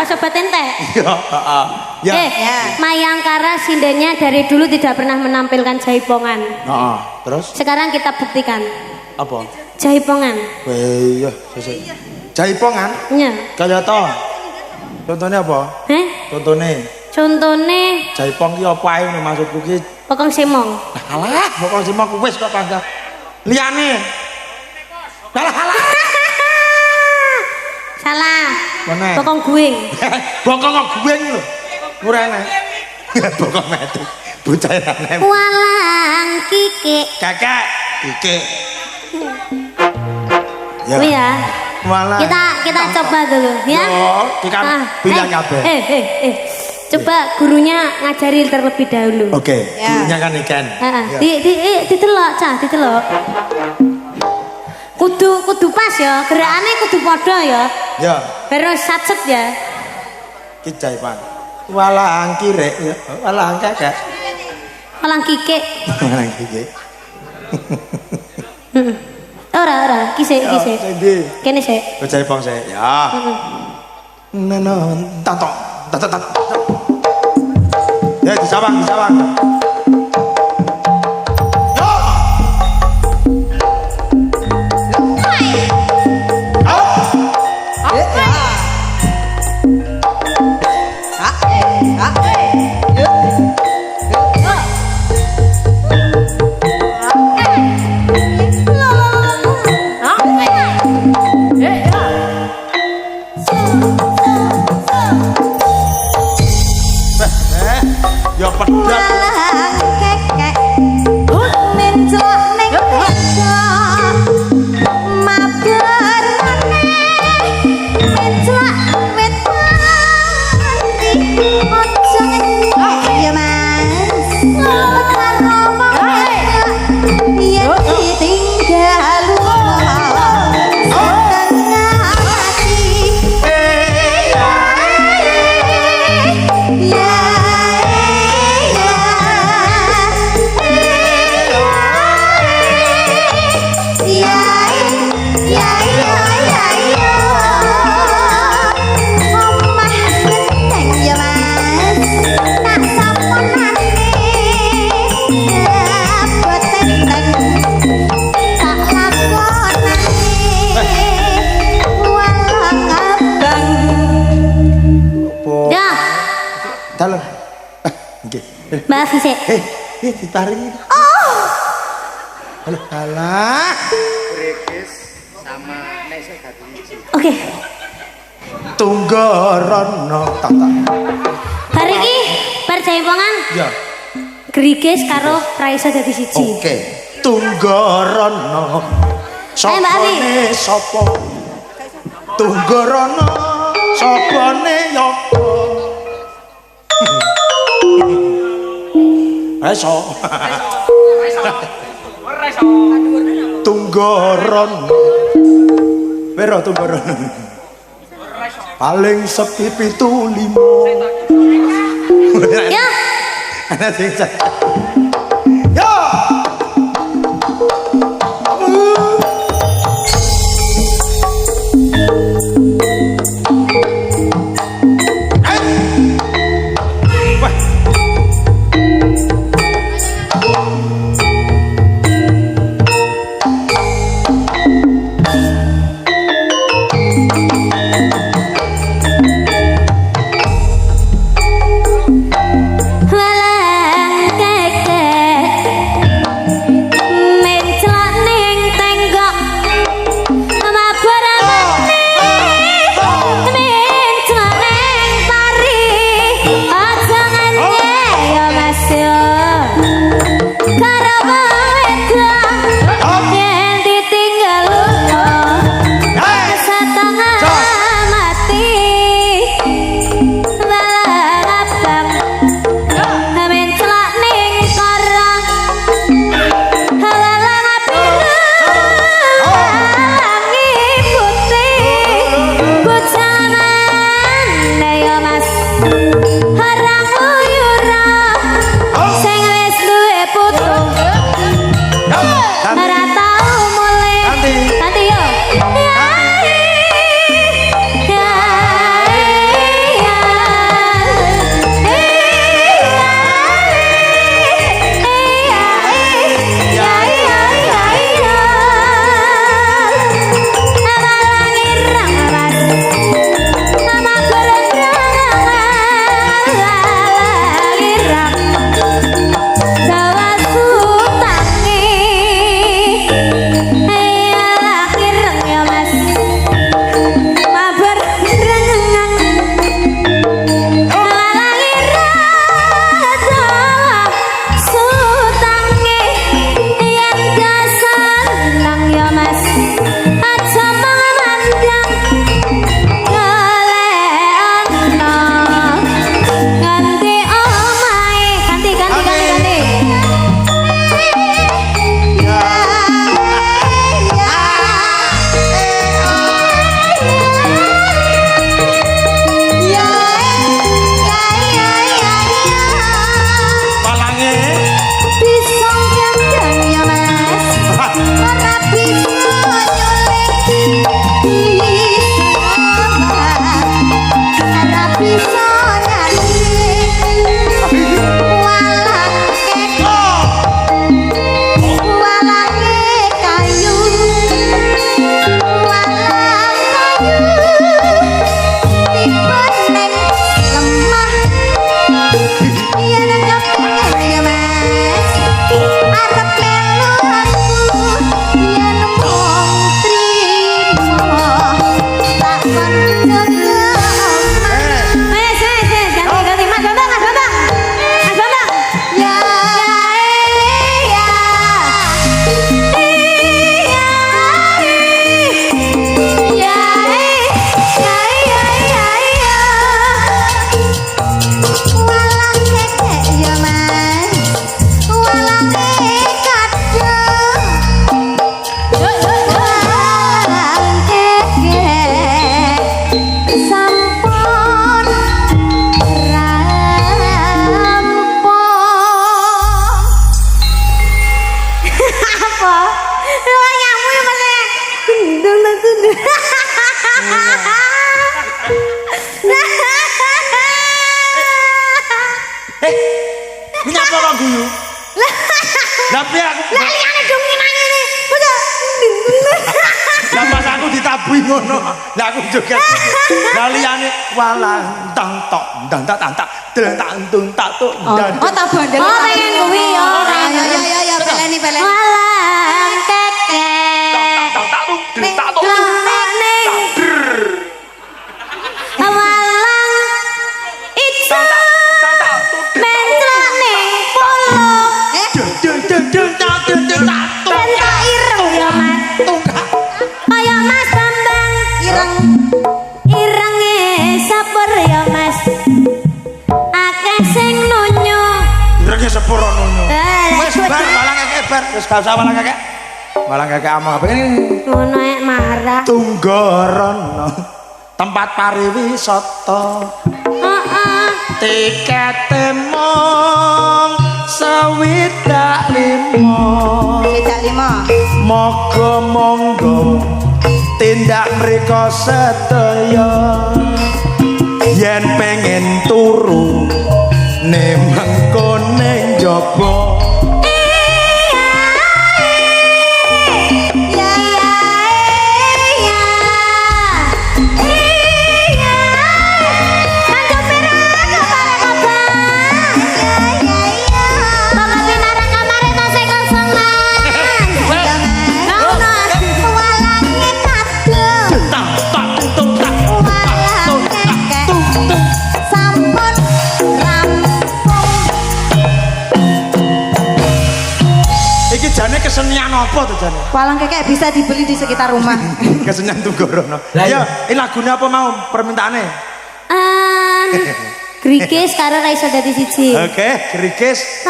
sobat entek. Ya. Mayangkara sindennya dari dulu tidak pernah menampilkan jaipongan. Terus? Sekarang kita buktikan. Apa? Jaipongan. Iya, jaipongan? Iya. Kayak to. Contohnya apa? Contohnya jaipong ki apa ae maksudku ki? Bokong semong. Alah, bokong semong wis kok tangga. Liyane. Alah. Salah. Mana? Bokong guing. Bokong guing lho. Murene. Bokong metu. Bocah rene. Walang kikik. Kakek, kikik. Ya. Walang. Kita coba dulu ya. Kita bilang kabeh. Coba gurunya ngajari terlebih dahulu. Oke, gurunya kan ikan. Ditelok, Cah, ditelok. Kudu pas ya, gerakane kudu padha ya. Ya. Terus satset ya. Ki jaipan. Walang kirek ya, walang kakek. Walang kikik. Walang kikik. Ora, kisik. Kene sik. Jaipong sik. Ya. Nenon, tatok. Ya, disawang. Ya pedas. Kekek. Menjok ning menjok. Mabarane. Menjok wetani. Ojo ya Mas. Karo menjok. Yen ditinggal Dalam. Nggih. Maaf sih. Ditarik. Halo, alah. Brekis sama nek sik gak diiji. Oke. Tunggarono tata. Bar iki bar jaipongan. Ya. Grigis karo Raisa dadi siji. Oke. Tunggarono. Sopone sapa? Tunggarono sopane yopo? Reso. Tunggoron. Pero tunggoron. Paling sepi 7-5. Ya. Ana sing yo. Walang Ya piye aku. Lah liyane dong nang ngene. Lah pas aku ditabuhi ngono. Lah aku joget. Lah liyane walang tang tok ndang tak tak tak tung tak tuk. Oh tak bandel. Oh pengen kuwi yo. Ya peleni. Walang keke. Tak tuk. Walang ijo menclok ning polo. Bentak ireng ya Mas. Kaya Mas Bambang irenge sepur ya Mas. Akeh sing nunyu. Irenge sepur ngono. Wis Wis bar walang keke bar. Wis gak usah walang keke. Walang keke among apa ini? ngono ek marah. Tunggorono tempat pariwisata. Heeh. Tikete mong sewidak limo. Sedak 5. Moga monggo tindak mriko sedaya yen pengen turu nemengko ning njaba. Iki jane kesenian apa tuh jane? Walang kekek bisa dibeli di sekitar rumah. Kesenian Tunggorono. Ayo, ini lagunya apa mau permintaannya? Grikis karo ra iso dadi siji. Oke, Grikis.